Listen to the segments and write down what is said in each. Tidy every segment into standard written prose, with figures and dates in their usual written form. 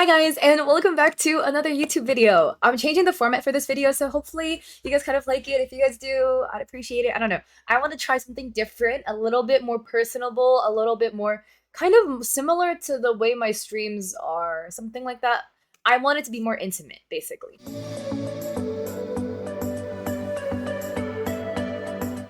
Hi guys, and welcome back to another YouTube video. I'm changing the format for this video, so hopefully you guys kind of like it. If you guys do, I'd appreciate it. I don't know. I want to try something different, a little bit more personable, a little bit more kind of similar to the way my streams are, something like that. I want it to be more intimate, basically.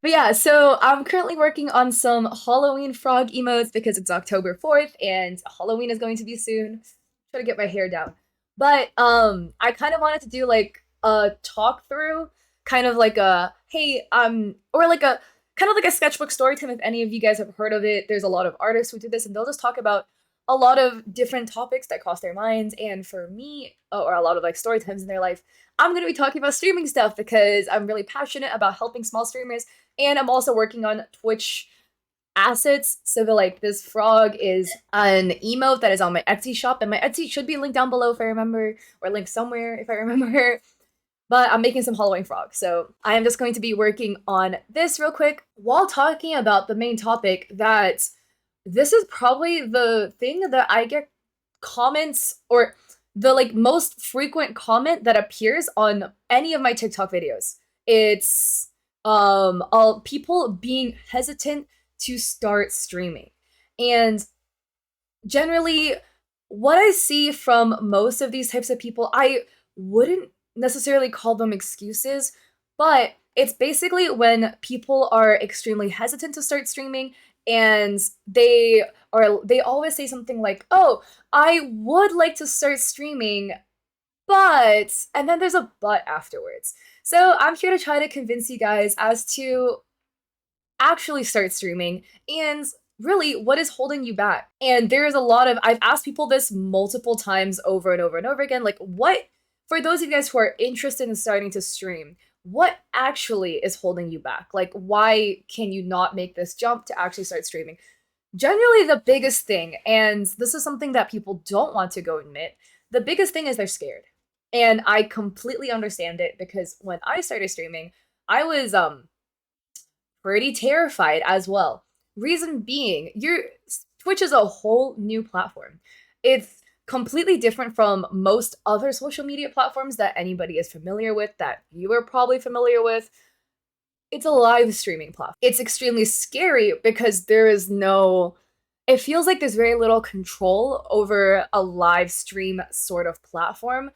But yeah, so I'm currently working on some Halloween frog emotes because it's October 4th and Halloween is going to be soon. Try to get my hair down. But I kind of wanted to do like a talk through, kind of like a hey, or like a kind of like a sketchbook story time if any of you guys have heard of it. There's a lot of artists who do this and they'll just talk about a lot of different topics that cross their minds. And for me, or a lot of like story times in their life, I'm gonna be talking about streaming stuff because I'm really passionate about helping small streamers, and I'm also working on Twitch assets. So like this frog is an emote that is on my Etsy shop, and my Etsy should be linked down below if I remember, or linked somewhere if I remember. But I'm making some Halloween frogs, so I am just going to be working on this real quick while talking about the main topic. That this is probably the thing that I get comments, or the like most frequent comment that appears on any of my TikTok videos. It's people being hesitant to start streaming. And generally, what I see from most of these types of people, I wouldn't necessarily call them excuses, but it's basically when people are extremely hesitant to start streaming, and they always say something like, "Oh, I would like to start streaming, but," and then there's a but afterwards. So I'm here to try to convince you guys as to actually start streaming and really what is holding you back. And there's a lot of, I've asked people this multiple times over and over and over again, like, what, for those of you guys who are interested in starting to stream, what actually is holding you back? Like, why can you not make this jump to actually start streaming? Generally, the biggest thing, and this is something that people don't want to go admit, the biggest thing is they're scared. And I completely understand it because when I started streaming, I was pretty terrified as well. Reason being, your Twitch is a whole new platform. It's completely different from most other social media platforms that anybody is familiar with, that you are probably familiar with. It's a live streaming platform. It's extremely scary because there is no, it feels like there's very little control over a live stream sort of platform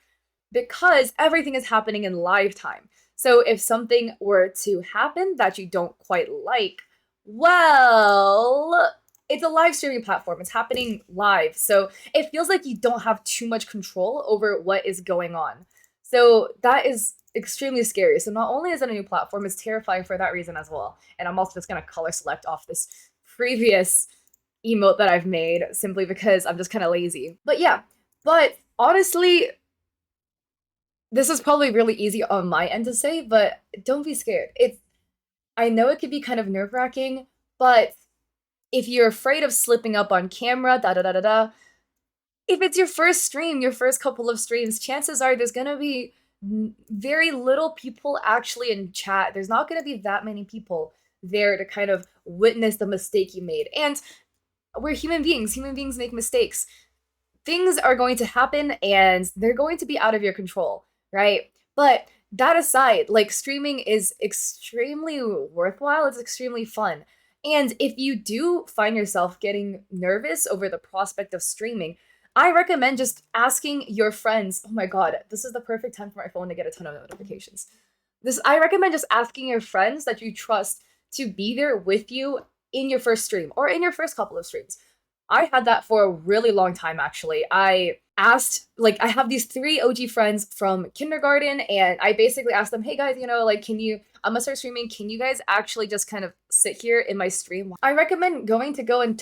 because everything is happening in live time. So if something were to happen that you don't quite like, well, it's a live streaming platform. It's happening live. So it feels like you don't have too much control over what is going on. So that is extremely scary. So not only is it a new platform, it's terrifying for that reason as well. And I'm also just going to color select off this previous emote that I've made simply because I'm just kind of lazy. But yeah, but honestly, this is probably really easy on my end to say, but don't be scared. I know it could be kind of nerve-wracking, but if you're afraid of slipping up on camera, da da da da da, if it's your first stream, your first couple of streams, chances are there's gonna be very little people actually in chat. There's not gonna be that many people there to kind of witness the mistake you made. And we're human beings. Human beings make mistakes. Things are going to happen and they're going to be out of your control, right? But that aside, like, streaming is extremely worthwhile. It's extremely fun. And if you do find yourself getting nervous over the prospect of streaming, I recommend just asking your friends. Oh my god, this is the perfect time for my phone to get a ton of notifications. I recommend just asking your friends that you trust to be there with you in your first stream or in your first couple of streams. I had that for a really long time, actually. I asked, like, I have these three OG friends from kindergarten, and I basically asked them, hey guys, like, I'm gonna start streaming. Can you guys actually just kind of sit here in my stream? I recommend go and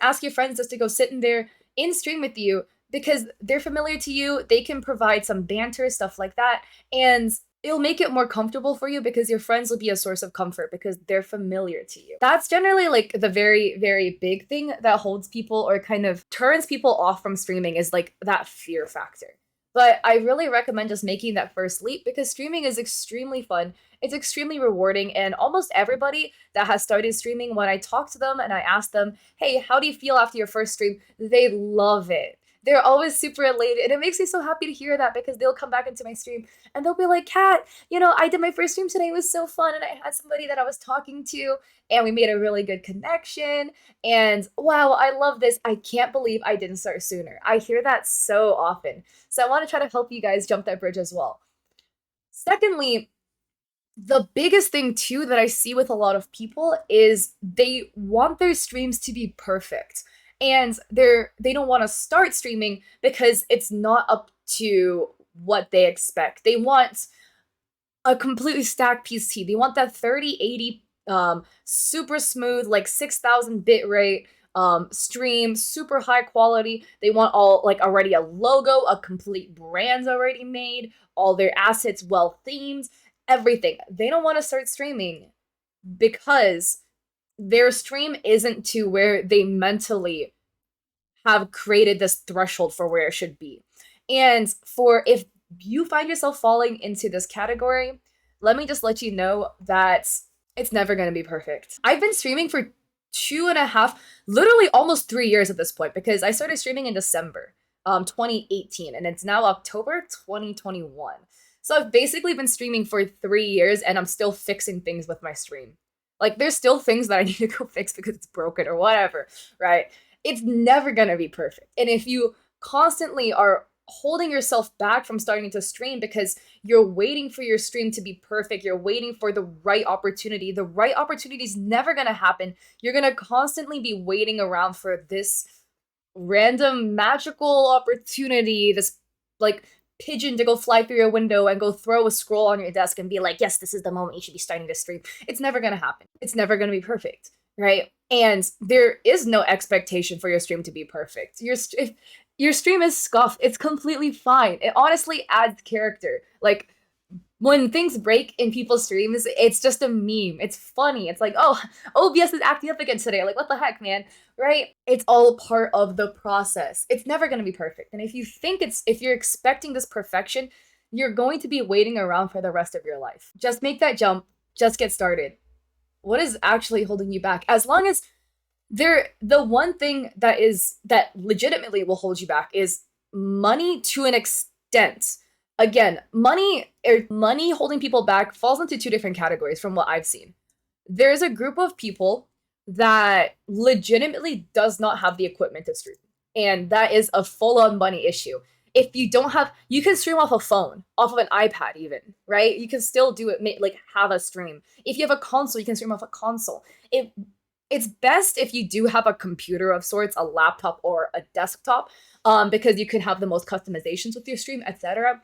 ask your friends just to go sit in there in stream with you because they're familiar to you. They can provide some banter, stuff like that. And it'll make it more comfortable for you because your friends will be a source of comfort because they're familiar to you. That's generally like the very, very big thing that holds people or kind of turns people off from streaming, is like that fear factor. But I really recommend just making that first leap because streaming is extremely fun. It's extremely rewarding, and almost everybody that has started streaming, when I talk to them and I ask them, hey, how do you feel after your first stream? They love it. they're always super elated. And it makes me so happy to hear that because they'll come back into my stream and they'll be like, Kat, I did my first stream today. It was so fun. And I had somebody that I was talking to and we made a really good connection. And wow, I love this. I can't believe I didn't start sooner. I hear that so often. So I want to try to help you guys jump that bridge as well. Secondly, the biggest thing too that I see with a lot of people is they want their streams to be perfect. And they don't want to start streaming because it's not up to what they expect. They want a completely stacked PC. They want that 3080 super smooth like 6000 bit rate stream, super high quality. They want all like already a logo, a complete brand's already made, all their assets well themed, everything. They don't want to start streaming because their stream isn't to where they mentally have created this threshold for where it should be. And for if you find yourself falling into this category, let me just let you know that it's never going to be perfect. I've been streaming for 2.5, literally almost 3 years at this point, because I started streaming in December 2018, and it's now October 2021. So I've basically been streaming for 3 years, and I'm still fixing things with my stream. Like, there's still things that I need to go fix because it's broken or whatever, right? It's never gonna be perfect. And if you constantly are holding yourself back from starting to stream because you're waiting for your stream to be perfect, you're waiting for the right opportunity is never gonna happen. You're gonna constantly be waiting around for this random magical opportunity, this like pigeon to go fly through your window and go throw a scroll on your desk and be like, yes, this is the moment you should be starting to stream. It's never gonna happen. It's never gonna be perfect, right? And there is no expectation for your stream to be perfect. If your stream is scuffed, it's completely fine. It honestly adds character. Like, when things break in people's streams, it's just a meme. It's funny. It's like, oh, OBS is acting up again today. Like, what the heck, man? Right? It's all part of the process. It's never going to be perfect. And if you're expecting this perfection, you're going to be waiting around for the rest of your life. Just make that jump. Just get started. What is actually holding you back? As long as the one thing that legitimately will hold you back is money to an extent. Again, money holding people back falls into two different categories from what I've seen. There's a group of people that legitimately does not have the equipment to stream, and that is a full-on money issue. If you don't have, you can stream off a phone, off of an iPad even, right? You can still do it, like have a stream. If you have a console, you can stream off a console. It's best if you do have a computer of sorts, a laptop or a desktop, because you can have the most customizations with your stream, etc.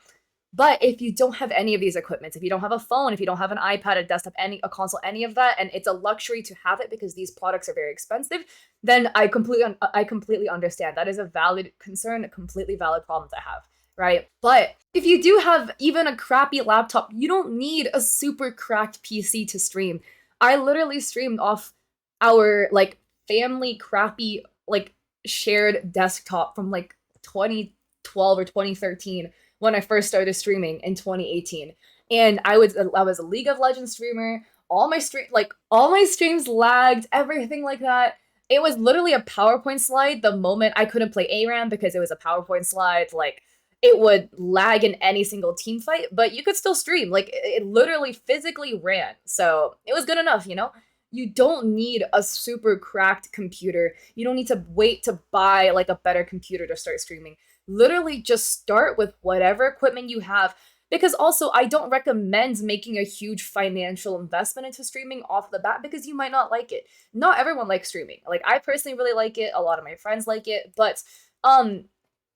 But if you don't have any of these equipments, if you don't have a phone, if you don't have an iPad, a desktop, a console, any of that, and it's a luxury to have it because these products are very expensive, then I completely understand. That is a valid concern, a completely valid problem to have, right? But if you do have even a crappy laptop, you don't need a super cracked PC to stream. I literally streamed off our like family crappy like shared desktop from like 2012 or 2013 when I first started streaming in 2018. And I was a League of Legends streamer. All my streams lagged, everything like that. It was literally a PowerPoint slide the moment I couldn't play ARAM because it was a PowerPoint slide. Like, it would lag in any single team fight, but you could still stream. Like, it literally physically ran. So it was good enough, you know? You don't need a super cracked computer. You don't need to wait to buy like a better computer to start streaming. Literally just start with whatever equipment you have. Because also, I don't recommend making a huge financial investment into streaming off the bat because you might not like it. Not everyone likes streaming. Like, I personally really like it. A lot of my friends like it. But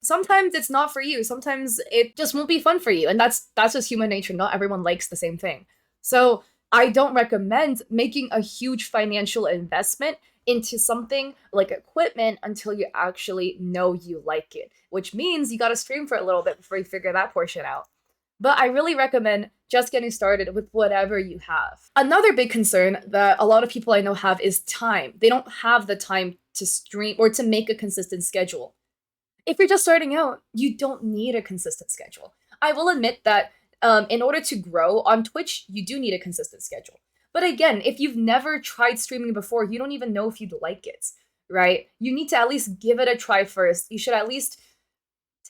sometimes it's not for you. Sometimes it just won't be fun for you. And that's just human nature. Not everyone likes the same thing. So I don't recommend making a huge financial investment into something like equipment until you actually know you like it, which means you gotta stream for a little bit before you figure that portion out. But I really recommend just getting started with whatever you have. Another big concern that a lot of people I know have is time. They don't have the time to stream or to make a consistent schedule. If you're just starting out, you don't need a consistent schedule. I will admit that in order to grow on Twitch, you do need a consistent schedule. But again, if you've never tried streaming before, you don't even know if you'd like it, right? You need to at least give it a try first. You should at least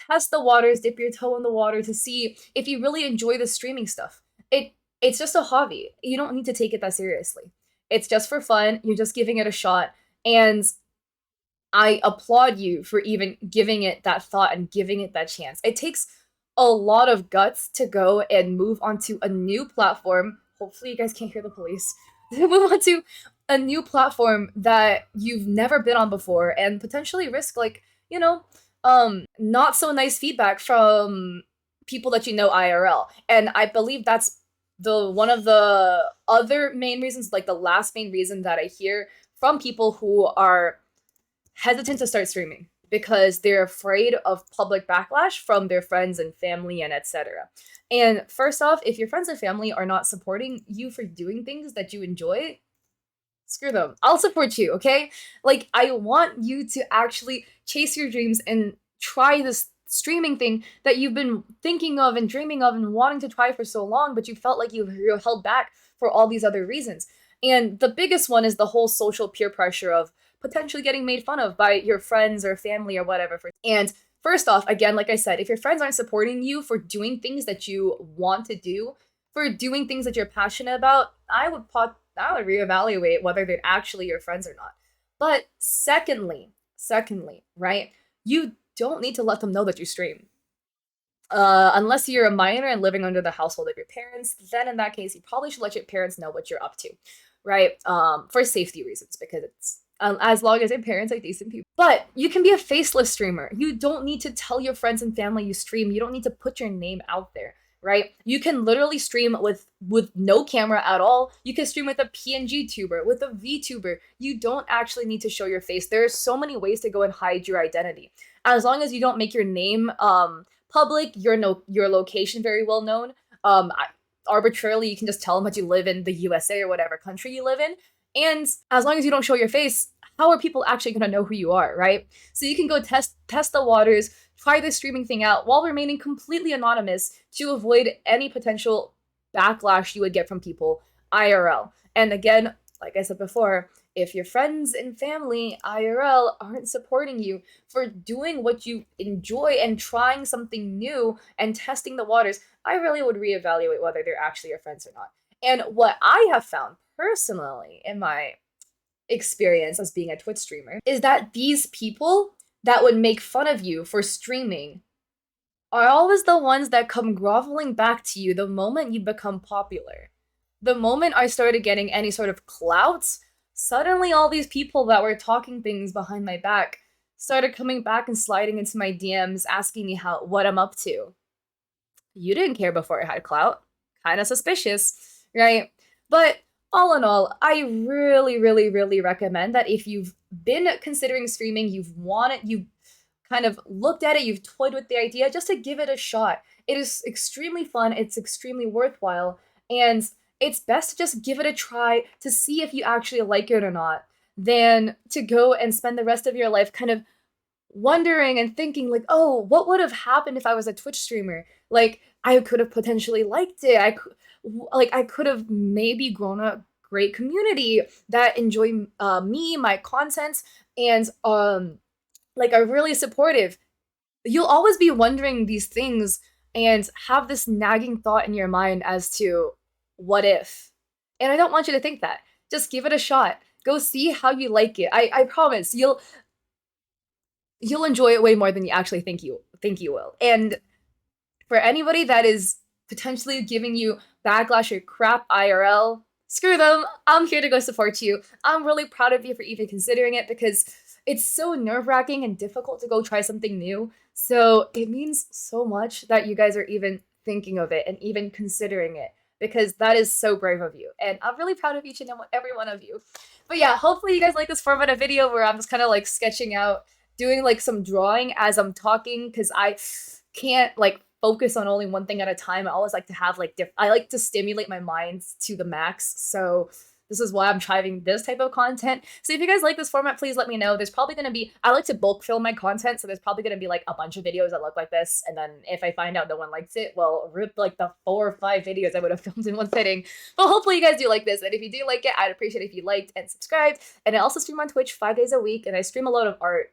test the waters, dip your toe in the water to see if you really enjoy the streaming stuff. It's just a hobby. You don't need to take it that seriously. It's just for fun. You're just giving it a shot. And I applaud you for even giving it that thought and giving it that chance. It takes a lot of guts to go and move onto a new platform. Hopefully, you guys can't hear the police. Move onto a new platform that you've never been on before and potentially risk, like, not so nice feedback from people that you know IRL. And I believe that's the one of the other main reasons, like the last main reason that I hear from people who are hesitant to start streaming because they're afraid of public backlash from their friends and family and etc. And first off, if your friends and family are not supporting you for doing things that you enjoy, screw them. I'll support you, okay? Like, I want you to actually chase your dreams and try this streaming thing that you've been thinking of and dreaming of and wanting to try for so long, but you felt like you're held back for all these other reasons. And the biggest one is the whole social peer pressure of potentially getting made fun of by your friends or family or whatever. And first off, again, like I said, if your friends aren't supporting you for doing things that you want to do, for doing things that you're passionate about, I would reevaluate whether they're actually your friends or not. But secondly, right? You don't need to let them know that you stream. Unless you're a minor and living under the household of your parents, then in that case, you probably should let your parents know what you're up to, right? For safety reasons, because it's as long as your parents are decent people. But you can be a faceless streamer. You don't need to tell your friends and family you stream. You don't need to put your name out there, right? You can literally stream with no camera at all. You can stream with a PNG tuber, with a VTuber. You don't actually need to show your face. There are so many ways to go and hide your identity. As long as you don't make your name public, your location very well known. Arbitrarily, you can just tell them that you live in the USA or whatever country you live in. And as long as you don't show your face, how are people actually going to know who you are, right? So you can go test the waters, try this streaming thing out while remaining completely anonymous to avoid any potential backlash you would get from people IRL. And again, like I said before, if your friends and family IRL aren't supporting you for doing what you enjoy and trying something new and testing the waters, I really would reevaluate whether they're actually your friends or not. And what I have found personally in my experience as being a Twitch streamer is that these people that would make fun of you for streaming are always the ones that come groveling back to you the moment you become popular. The moment I started getting any sort of clout, suddenly all these people that were talking things behind my back started coming back and sliding into my DMs asking me what I'm up to. You didn't care before I had clout. Kind of suspicious, right? But all in all, I really, really, really recommend that if you've been considering streaming, you've kind of looked at it, you've toyed with the idea, just to give it a shot. It is extremely fun, it's extremely worthwhile, and it's best to just give it a try to see if you actually like it or not, than to go and spend the rest of your life kind of wondering and thinking like, oh, what would have happened if I was a Twitch streamer? Like, I could have potentially liked it. I could have maybe grown a great community that enjoy me, my content, and like are really supportive. You'll always be wondering these things and have this nagging thought in your mind as to what if. And I don't want you to think that. Just give it a shot. Go see how you like it. I promise you'll enjoy it way more than you actually think you will. And for anybody that is potentially giving you backlash or crap IRL, screw them. I'm here to go support you. I'm really proud of you for even considering it because it's so nerve-wracking and difficult to go try something new. So it means so much that you guys are even thinking of it and even considering it, because that is so brave of you. And I'm really proud of each and every one of you. But yeah, hopefully you guys like this format of video where I'm just kind of like sketching out, doing like some drawing as I'm talking, because I can't like focus on only one thing at a time. I always like to have like I like to stimulate my mind to the max. So this is why I'm trying this type of content. So if you guys like this format, please let me know. There's probably going to be, I like to bulk film my content, so there's probably going to be like a bunch of videos that look like this. And then if I find out no one likes it, well, rip like the 4 or 5 videos I would have filmed in one sitting. But hopefully you guys do like this. And if you do like it, I'd appreciate it if you liked and subscribed. And I also stream on Twitch 5 days a week, and I stream a lot of art.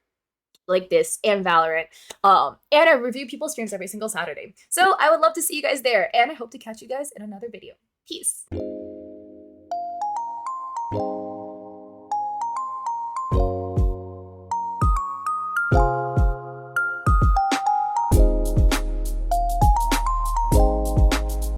like this and Valorant. And I review people's streams every single Saturday. So I would love to see you guys there, and I hope to catch you guys in another video. Peace.